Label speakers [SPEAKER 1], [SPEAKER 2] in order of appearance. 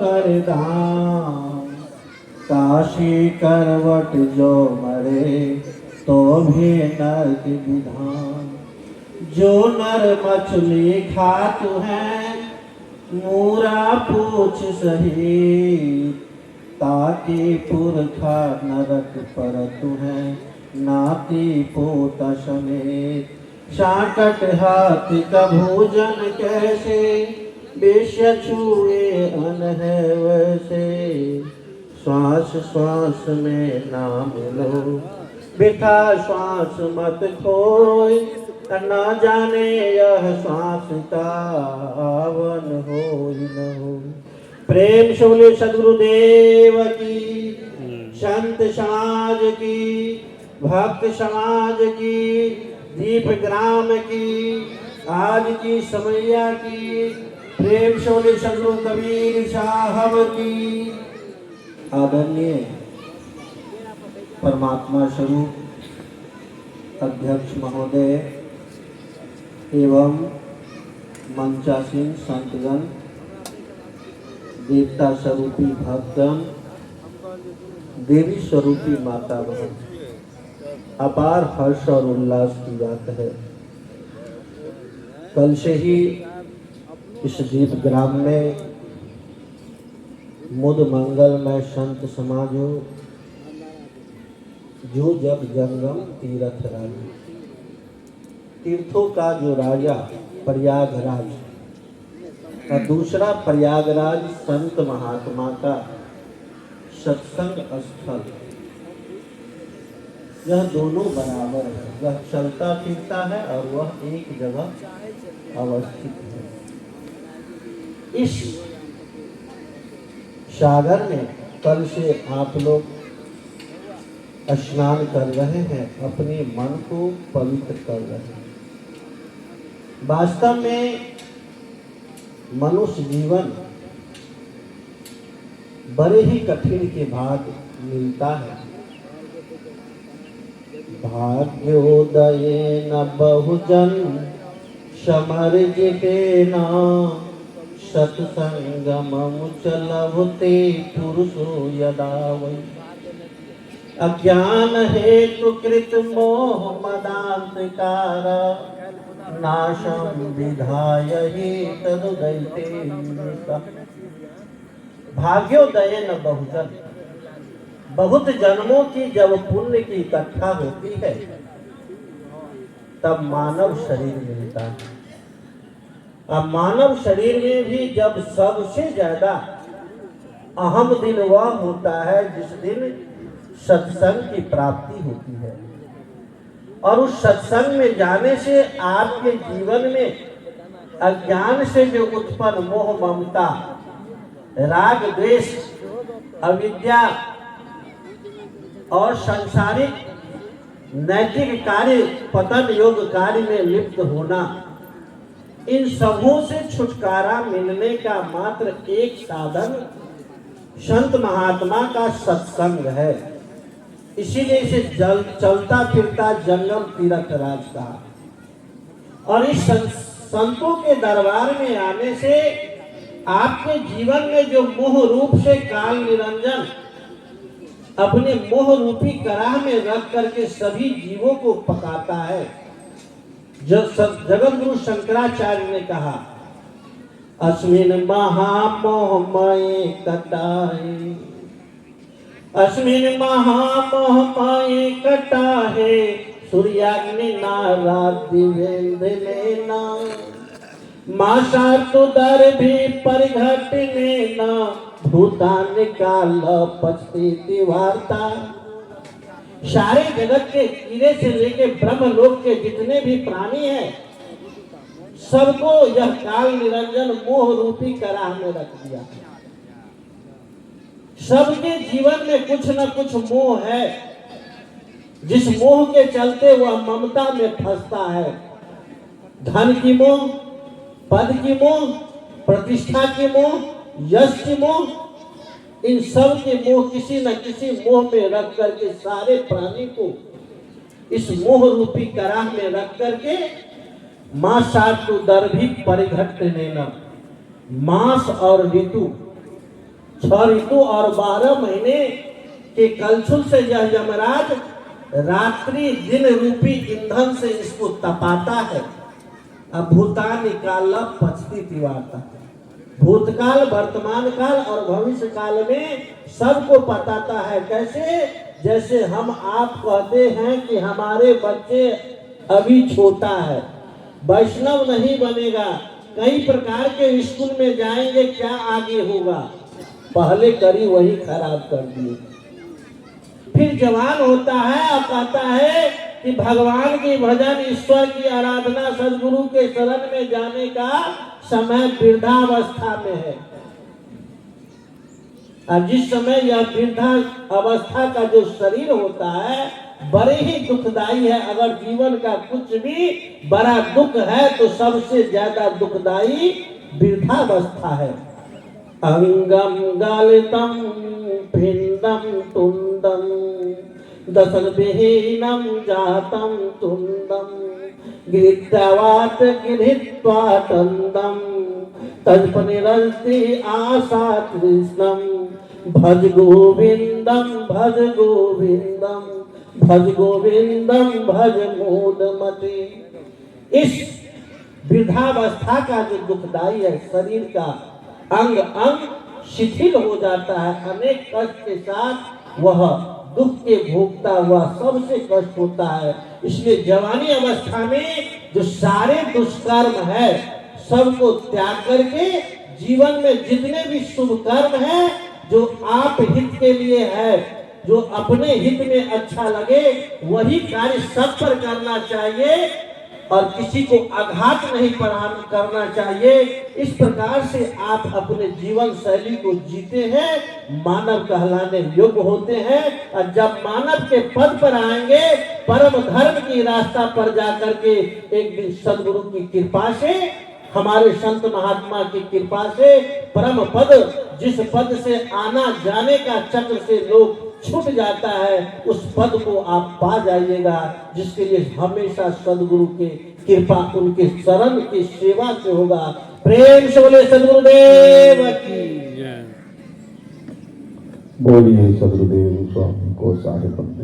[SPEAKER 1] कर दाम। काशी करवट जो मरे तो भी नरक विधान। जो नर मछली खातु है मूरा पूछ सही। ताकि पुरखा नरक परतु है नाती पोता समेत। शाकट हाथी का भोजन कैसे विषय छुए अन है वैसे। श्वास श्वास में नाम लो बिठा श्वास मत खोए। न जाने यह श्वास का आवन हो न हो। प्रेम से बोले सद्गुरुदेव की, संत समाज की, भक्त समाज की, दीप ग्राम की, आज की समैया की। प्रेम से बोले सद्गुरु कबीर साहब की। आदरणीय परमात्मा स्वरूप अध्यक्ष महोदय एवं मंचासीन संतगण, देवता स्वरूपी भक्तगण, देवी स्वरूपी माता बहन, अपार हर्ष और उल्लास की बात है। कल से ही इस दीप ग्राम में मुद मंगलमय संत समाजों जो जग जंगम तीर्थ राजा, तीर्थों का जो राजा प्रयागराज और दूसरा प्रयागराज संत महात्मा का सत्संग स्थल, यह दोनों बराबर है। वह चलता फिरता है और वह एक जगह अवस्थित है। इस सागर में कल से आप लोग स्नान कर रहे हैं, अपने मन को पवित्र कर रहे हैं। वास्तव में मनुष्य जीवन बड़े ही कठिन के बाद मिलता है। भाग्योदय न बहुजन समर्जिते न। सत्संगमं च लभते पुरुषो यदा वै। अज्ञान हेतु कृत मोह मदांधकार। नाशं विधाय हि तदुदैते। भाग्योदय न बहुजन, बहुत जन्मों की जब पुण्य की इकट्ठा होती है तब मानव शरीर मिलता है। अब मानव शरीर में भी जब सबसे ज्यादा अहम दिन वह होता है जिस दिन सत्संग की प्राप्ति होती है। और उस सत्संग में जाने से आपके जीवन में अज्ञान से जो उत्पन्न मोह ममता, राग द्वेष, अविद्या और सांसारिक नैतिक कार्य, पतन योग कार्य में लिप्त होना, इन सबों से छुटकारा मिलने का मात्र एक साधन संत महात्मा का सत्संग है। इसीलिए इसे चलता फिरता जंगम तीर्थ राज कहा। और इस संतों के दरबार में आने से आपके जीवन में जो मोह रूप से काल निरंजन अपने मोह रूपी कराह में रख करके सभी जीवों को पकाता है। जगत गुरु शंकराचार्य ने कहा, अस्मिन महामोहमये कटाहे, अस्मिन महामोहमये कटाहे। सूर्याग्नि नारादिवेंद्र ना। माशा तुदर भी परिघटने ना। भूतान काल पचती वार्ता। सारे जगत के कीड़े से लेके ब्रह्मलोक के जितने भी प्राणी हैं, सबको यह काल निरंजन मोह रूपी कराह में रख दिया। सबके जीवन में कुछ न कुछ मोह है, जिस मोह के चलते वह ममता में फंसता है। धन की मोह, पद की मोह, प्रतिष्ठा की मोह, यश की मोह, इन सब के मोह किसी न किसी मोह में रख करके सारे प्राणी को इस मोह रूपी कराह में रख करके मासातु दर्भी परिघट्ट नेना। मास और ऋतु 6 ऋतु और 12 महीने के कलछुल से यह यमराज रात्रि दिन रूपी ईंधन से इसको तपाता है। अब भूतान निकालना पछती तिवारता, भूतकाल वर्तमान काल और भविष्य काल में सबको बताता है। कैसे? जैसे हम आप कहते हैं कि हमारे बच्चे अभी छोटा है, वैष्णव नहीं बनेगा, कई प्रकार के स्कूल में जाएंगे, क्या आगे होगा, पहले करी वही खराब कर दिए। फिर जवान होता है और कहता है कि भगवान की भजन, ईश्वर की आराधना, सदगुरु के शरण में जाने का समय वृद्धावस्था में है। और जिस समय यह वृद्धा अवस्था का जो शरीर होता है बड़े ही दुखदाई है। अगर जीवन का कुछ भी बड़ा दुख है तो सबसे ज्यादा दुखदाई वृद्धावस्था है। अंगम गालितम पिंडम तुंडम दशन विहीनम जातम तुंडम गृह्यवात गृहीत्वा तंदम तजपनिरस्ति आशा कृष्णम भज गोविंदम भज गोविंदम भज गोविंदम भज मोदमति। इस वृद्धावस्था का जो दुखदाई है, शरीर का अंग अंग शिथिल हो जाता है, अनेक कष्ट के साथ वह दुख के भोगता हुआ सबसे कष्ट होता है। इसलिए जवानी अवस्था में जो सारे दुष्कर्म है सबको त्याग करके जीवन में जितने भी शुभ कर्म है, जो आप हित के लिए है, जो अपने हित में अच्छा लगे, वही कार्य सब पर करना चाहिए और किसी को आघात नहीं करना चाहिए। इस प्रकार से आप अपने जीवन शैली को जीते हैं, मानव कहलाने योग्य होते हैं। और जब मानव के पद पर आएंगे, परम धर्म की रास्ता पर जाकर के एक दिन सदगुरु की कृपा से, हमारे संत महात्मा की कृपा से परम पद, जिस पद से आना जाने का चक्र से लोग छूट जाता है, उस पद को आप पा जाइएगा, जिसके लिए हमेशा सदगुरु के कृपा, उनके शरण की सेवा से होगा। प्रेम से बोले सदगुरुदेव की।
[SPEAKER 2] बोलिए सदगुरुदेव स्वामी को साहेब।